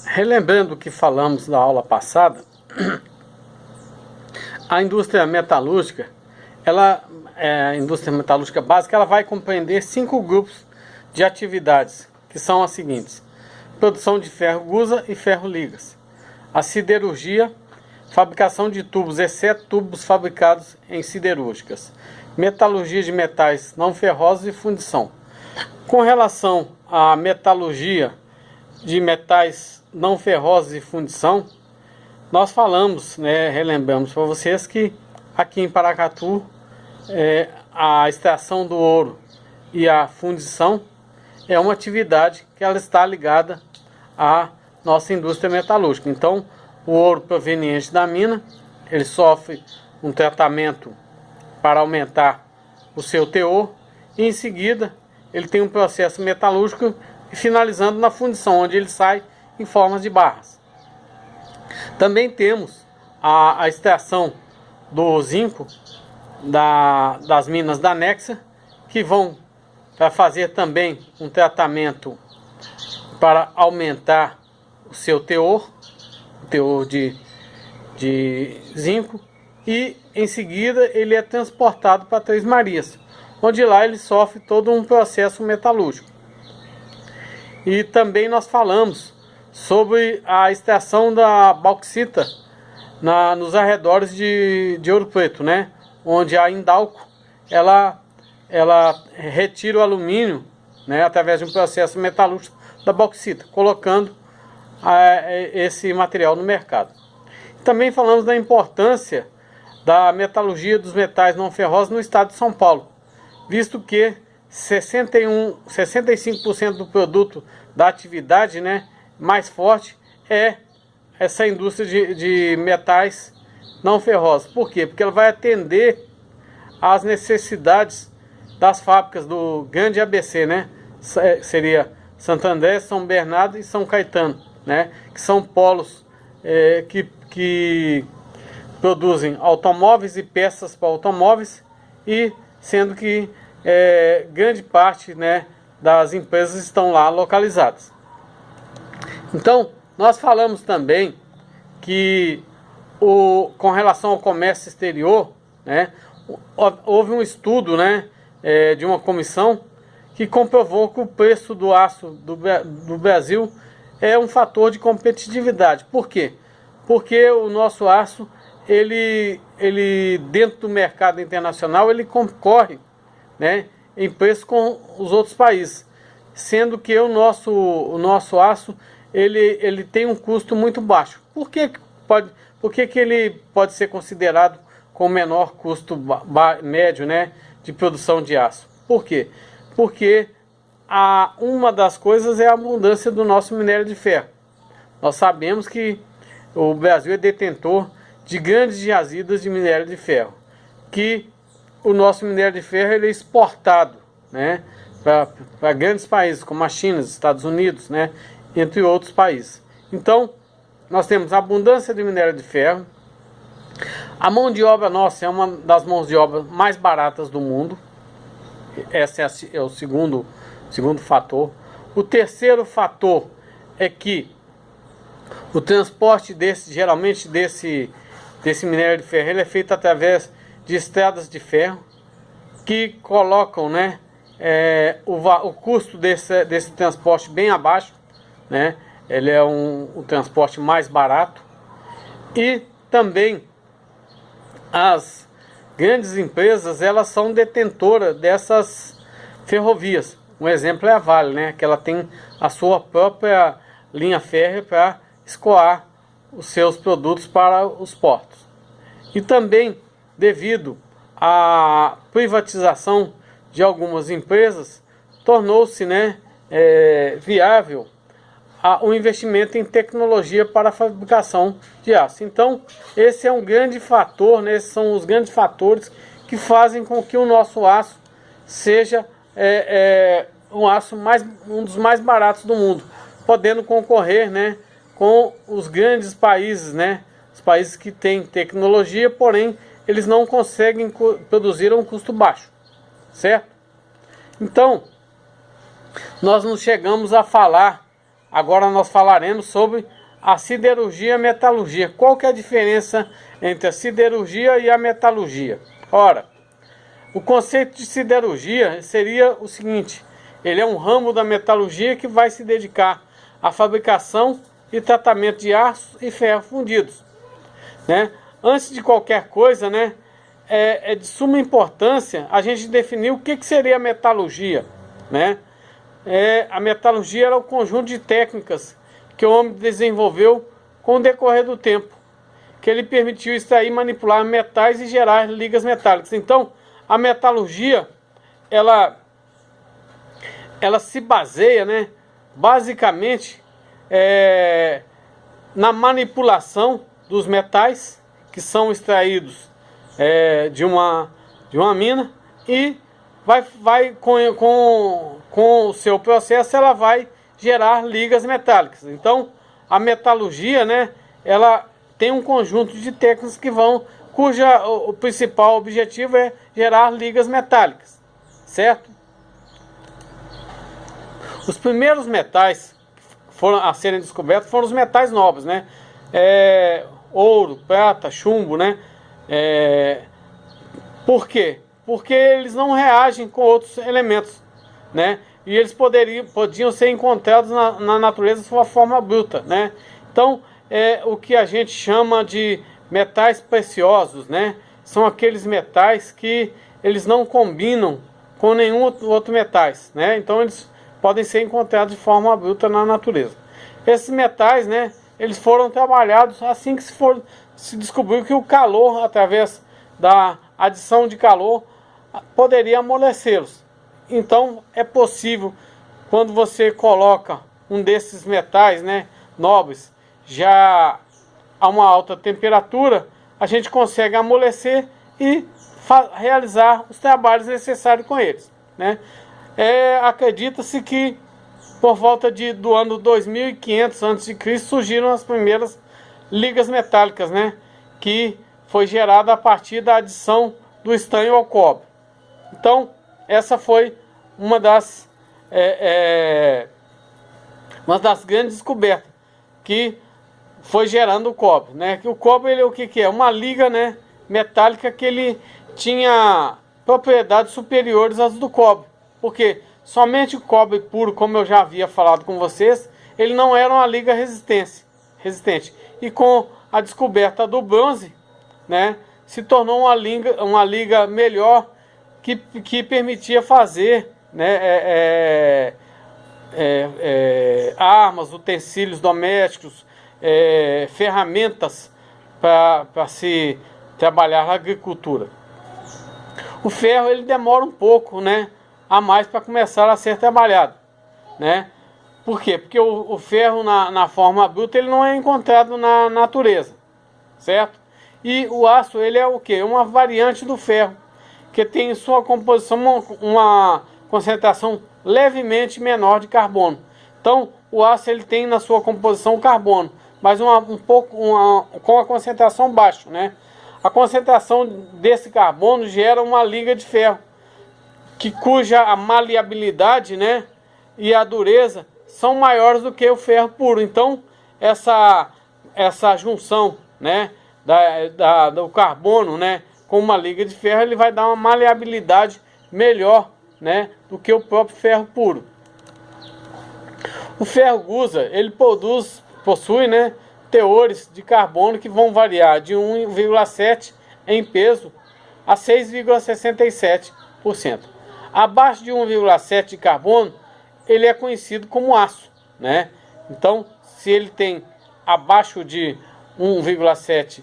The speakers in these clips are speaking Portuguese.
Relembrando o que falamos na aula passada, a indústria metalúrgica, a indústria metalúrgica básica, ela vai compreender 5 grupos de atividades, que são as seguintes: produção de ferro-gusa e ferro-ligas, a siderurgia, fabricação de tubos, exceto tubos fabricados em siderúrgicas, metalurgia de metais não ferrosos e fundição. Com relação à metalurgia de metais não ferrosos e fundição, nós falamos, relembramos para vocês que aqui em Paracatu a extração do ouro e a fundição é uma atividade que ela está ligada à nossa indústria metalúrgica. Então, o ouro proveniente da mina, ele sofre um tratamento para aumentar o seu teor e em seguida ele tem um processo metalúrgico e finalizando na fundição, onde ele sai em formas de barras. Também temos a extração do zinco das minas da Nexa, que vão para fazer também um tratamento para aumentar o seu teor de zinco, e em seguida ele é transportado para Três Marias, onde lá ele sofre todo um processo metalúrgico. E também nós falamos sobre a extração da bauxita nos arredores de Ouro Preto, onde a Indalco ela retira o alumínio, através de um processo metalúrgico da bauxita, colocando esse material no mercado. Também falamos da importância da metalurgia dos metais não ferrosos no estado de São Paulo, visto que 65% do produto da atividade mais forte é essa indústria de metais não ferrosos. Por quê? Porque ela vai atender às necessidades das fábricas do grande ABC, seria Santo André, São Bernardo e São Caetano, que são polos que produzem automóveis e peças para automóveis, e sendo que grande parte das empresas estão lá localizadas. Então, nós falamos também que com relação ao comércio exterior, houve um estudo de uma comissão que comprovou que o preço do aço do Brasil é um fator de competitividade. Por quê? Porque o nosso aço, ele dentro do mercado internacional, ele concorre em preço com os outros países, sendo que o nosso aço ele tem um custo muito baixo. Por que ele pode ser considerado com o menor custo médio de produção de aço? Por quê? Porque uma das coisas é a abundância do nosso minério de ferro. Nós sabemos que o Brasil é detentor de grandes jazidas de minério de ferro, que o nosso minério de ferro ele é exportado para grandes países como a China, os Estados Unidos, entre outros países. Então, nós temos abundância de minério de ferro. A mão de obra nossa é uma das mãos de obra mais baratas do mundo. Esse é o segundo fator. O terceiro fator é que o transporte geralmente desse minério de ferro, ele é feito através de estradas de ferro, que colocam o custo desse transporte bem abaixo, ele é o transporte mais barato. E também as grandes empresas, elas são detentoras dessas ferrovias. Um exemplo é a Vale, que ela tem a sua própria linha férrea para escoar os seus produtos para os portos. E também, devido à privatização de algumas empresas, tornou-se viável o investimento em tecnologia para a fabricação de aço. Então, esse é um grande fator, esses são os grandes fatores que fazem com que o nosso aço seja um dos mais baratos do mundo, podendo concorrer com os grandes países, os países que têm tecnologia, porém eles não conseguem produzir a um custo baixo, certo? Então, nós não chegamos a falar Agora nós falaremos sobre a siderurgia e a metalurgia. Qual que é a diferença entre a siderurgia e a metalurgia? Ora, o conceito de siderurgia seria o seguinte: ele é um ramo da metalurgia que vai se dedicar à fabricação e tratamento de aço e ferro fundidos, né? Antes de qualquer coisa, né, é de suma importância a gente definir o que seria a metalurgia, né? A metalurgia era o conjunto de técnicas que o homem desenvolveu com o decorrer do tempo, que ele permitiu extrair, manipular metais e gerar ligas metálicas. Então, a metalurgia, ela se baseia, né, basicamente, na manipulação dos metais que são extraídos de uma mina, e com o seu processo ela vai gerar ligas metálicas. Então a metalurgia, né, ela tem um conjunto de técnicas cuja o principal objetivo é gerar ligas metálicas, certo? Os primeiros metais que foram a serem descobertos foram os metais nobres, né? Ouro, prata, chumbo, né? Por quê? Porque eles não reagem com outros elementos, né? E eles podiam ser encontrados na natureza de sua forma bruta, né? Então, o que a gente chama de metais preciosos, né? São aqueles metais que eles não combinam com nenhum outro metais, né? Então, eles podem ser encontrados de forma bruta na natureza. Esses metais, né, eles foram trabalhados assim que se descobriu que o calor, através da adição de calor, poderia amolecê-los. Então é possível, quando você coloca um desses metais, né, nobres, já a uma alta temperatura, a gente consegue amolecer e realizar os trabalhos necessários com eles, né? Acredita-se que por volta do ano 2500 a.C. surgiram as primeiras ligas metálicas, né, que foi gerada a partir da adição do estanho ao cobre. Então, essa foi uma das grandes descobertas que foi gerando o cobre, né? Que o cobre, ele, o que é? Uma liga, né, metálica que ele tinha propriedades superiores às do cobre. Porque somente o cobre puro, como eu já havia falado com vocês, ele não era uma liga resistente. E com a descoberta do bronze, né, se tornou uma liga melhor que permitia fazer, né, armas, utensílios domésticos, ferramentas para se trabalhar na agricultura. O ferro, ele demora um pouco, né, a mais para começar a ser trabalhado, né? Por quê? Porque o ferro na forma bruta ele não é encontrado na natureza, certo? E o aço, ele é o quê? Uma variante do ferro, que tem em sua composição uma concentração levemente menor de carbono. Então o aço, ele tem na sua composição o carbono, mas com a concentração baixa, né? A concentração desse carbono gera uma liga de ferro, cuja a maleabilidade, né, e a dureza são maiores do que o ferro puro. Então essa junção, né, do carbono, né, com uma liga de ferro, ele vai dar uma maleabilidade melhor, né, do que o próprio ferro puro. O ferro gusa, ele possui, né, teores de carbono que vão variar de 1,7 em peso a 6,67%. Abaixo de 1,7 de carbono, ele é conhecido como aço, né? Então, se ele tem abaixo de 1,7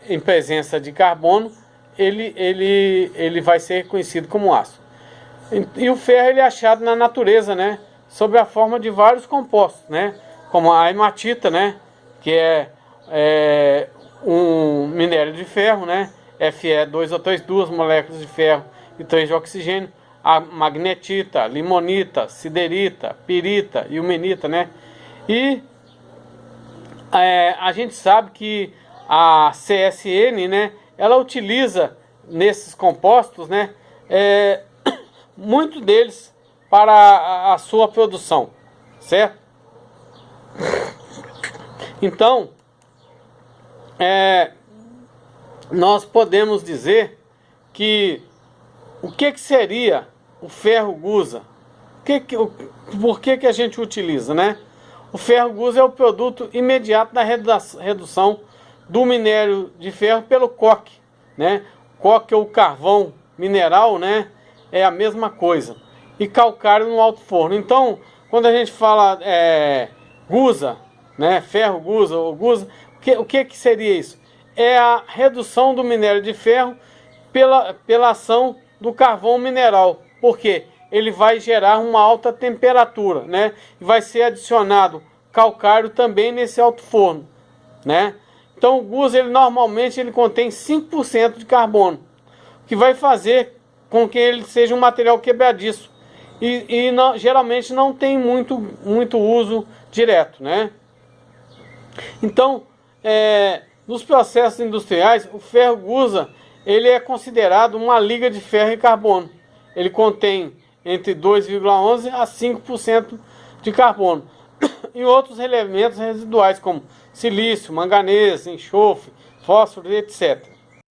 em presença de carbono, ele vai ser conhecido como aço. E o ferro, ele é achado na natureza, né, sob a forma de vários compostos, né, como a hematita, né, que é um minério de ferro, né, Fe2O3, 2 moléculas de ferro e 3 de oxigênio, a magnetita, limonita, siderita, pirita e ilmenita, né? E a gente sabe que a CSN, né, ela utiliza nesses compostos, né, muito deles para a sua produção, certo? Então, nós podemos dizer que o que seria o ferro gusa? Por que a gente utiliza, né? O ferro gusa é o produto imediato da redução do minério de ferro pelo coque, né? Coque ou carvão mineral, né? É a mesma coisa. E calcário no alto forno. Então, quando a gente fala gusa, né? Ferro gusa ou gusa, o que seria isso? É a redução do minério de ferro pela ação do carvão mineral. Por quê? Ele vai gerar uma alta temperatura, né? E vai ser adicionado calcário também nesse alto forno, né? Então o gusa, normalmente ele contém 5% de carbono, que vai fazer com que ele seja um material quebradiço e geralmente não tem muito uso direto, né? Então, nos processos industriais, o ferro gusa ele é considerado uma liga de ferro e carbono. Ele contém entre 2,11% a 5% de carbono. E outros elementos residuais como silício, manganês, enxofre, fósforo, etc.